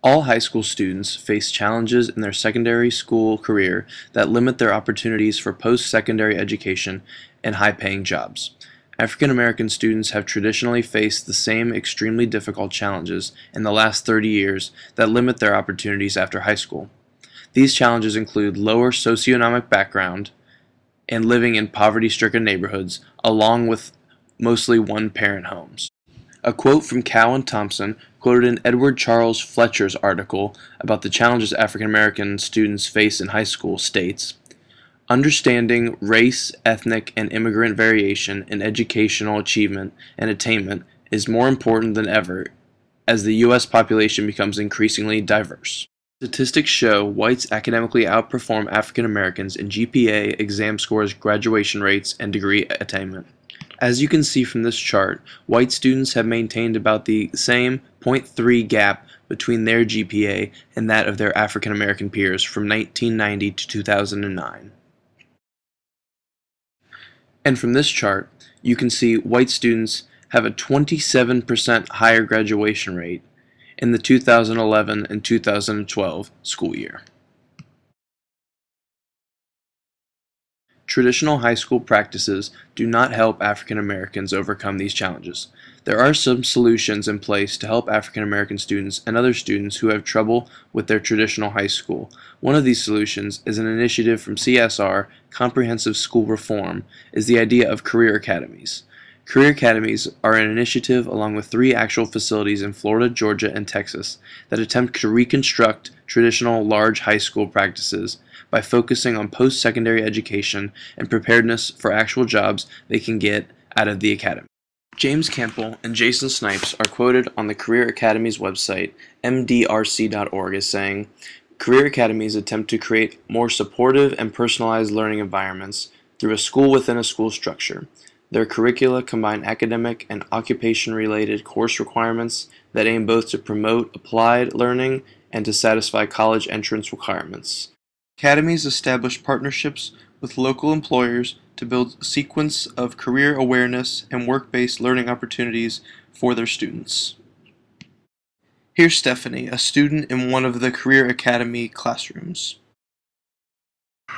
All high school students face challenges in their secondary school career that limit their opportunities for post-secondary education and high-paying jobs. African American students have traditionally faced the same extremely difficult challenges in the last 30 years that limit their opportunities after high school. These challenges include lower socioeconomic background and living in poverty-stricken neighborhoods, along with mostly one-parent homes. A quote from Cowan Thompson, quoted in Edward Charles Fletcher's article about the challenges African American students face in high school, states, "Understanding race, ethnic, and immigrant variation in educational achievement and attainment is more important than ever as the U.S. population becomes increasingly diverse." Statistics show whites academically outperform African Americans in GPA, exam scores, graduation rates, and degree attainment. As you can see from this chart, white students have maintained about the same 0.3 gap between their GPA and that of their African American peers from 1990 to 2009. And from this chart, you can see white students have a 27% higher graduation rate in the 2011 and 2012 school year. Traditional high school practices do not help African Americans overcome these challenges. There are some solutions in place to help African American students and other students who have trouble with their traditional high school. One of these solutions is an initiative from CSR, Comprehensive School Reform, is the idea of career academies. Career academies are an initiative along with 3 actual facilities in Florida, Georgia, and Texas that attempt to reconstruct traditional large high school practices by focusing on post-secondary education and preparedness for actual jobs they can get out of the academy. James Campbell and Jason Snipes are quoted on the Career Academies website, mdrc.org, as saying, "Career academies attempt to create more supportive and personalized learning environments through a school-within-a-school structure. Their curricula combine academic and occupation-related course requirements that aim both to promote applied learning and to satisfy college entrance requirements." Academies establish partnerships with local employers to build a sequence of career awareness and work-based learning opportunities for their students. Here's Stephanie, a student in one of the Career Academy classrooms.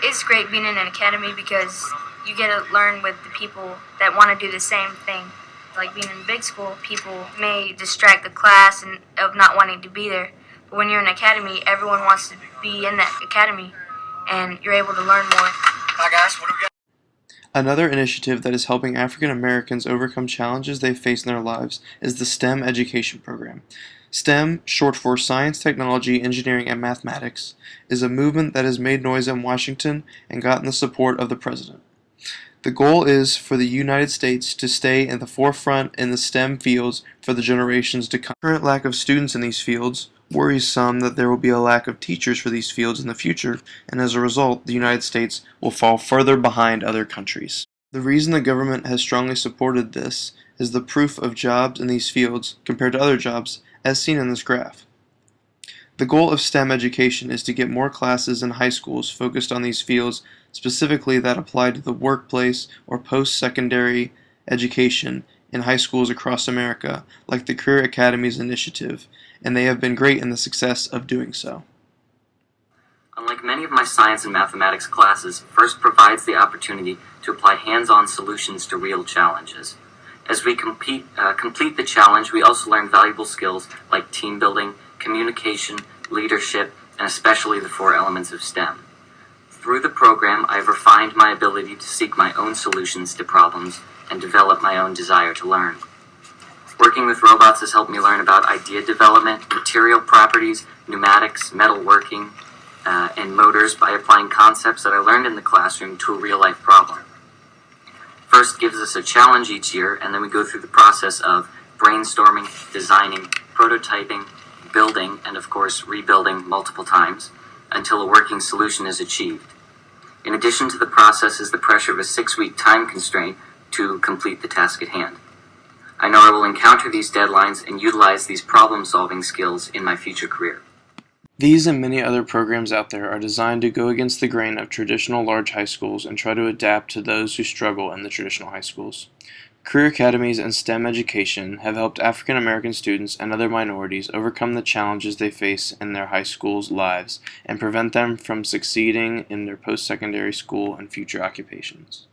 It's great being in an academy because you get to learn with the people that want to do the same thing. Like being in big school, people may distract the class and of not wanting to be there. But when you're in an academy, everyone wants to be in that academy, and you're able to learn more. Hi guys, what do we got? Another initiative that is helping African Americans overcome challenges they face in their lives is the STEM education program. STEM, short for Science, Technology, Engineering, and Mathematics, is a movement that has made noise in Washington and gotten the support of the President. The goal is for the United States to stay in the forefront in the STEM fields for the generations to come. The current lack of students in these fields worries some that there will be a lack of teachers for these fields in the future, and as a result, the United States will fall further behind other countries. The reason the government has strongly supported this is the proof of jobs in these fields compared to other jobs, as seen in this graph. The goal of STEM education is to get more classes in high schools focused on these fields, specifically that apply to the workplace or post-secondary education in high schools across America, like the Career Academies initiative, and they have been great in the success of doing so. Unlike many of my science and mathematics classes, FIRST provides the opportunity to apply hands-on solutions to real challenges. As we complete the challenge, we also learn valuable skills like team building, communication, leadership, and especially the 4 elements of STEM. Through the program, I've refined my ability to seek my own solutions to problems and develop my own desire to learn. Working with robots has helped me learn about idea development, material properties, pneumatics, metalworking, and motors by applying concepts that I learned in the classroom to a real-life problem. FIRST gives us a challenge each year, and then we go through the process of brainstorming, designing, prototyping, building, and of course rebuilding multiple times until a working solution is achieved. In addition to the process is the pressure of a 6-week time constraint to complete the task at hand. I know I will encounter these deadlines and utilize these problem-solving skills in my future career. These and many other programs out there are designed to go against the grain of traditional large high schools and try to adapt to those who struggle in the traditional high schools. Career academies and STEM education have helped African American students and other minorities overcome the challenges they face in their high school's lives and prevent them from succeeding in their post-secondary school and future occupations.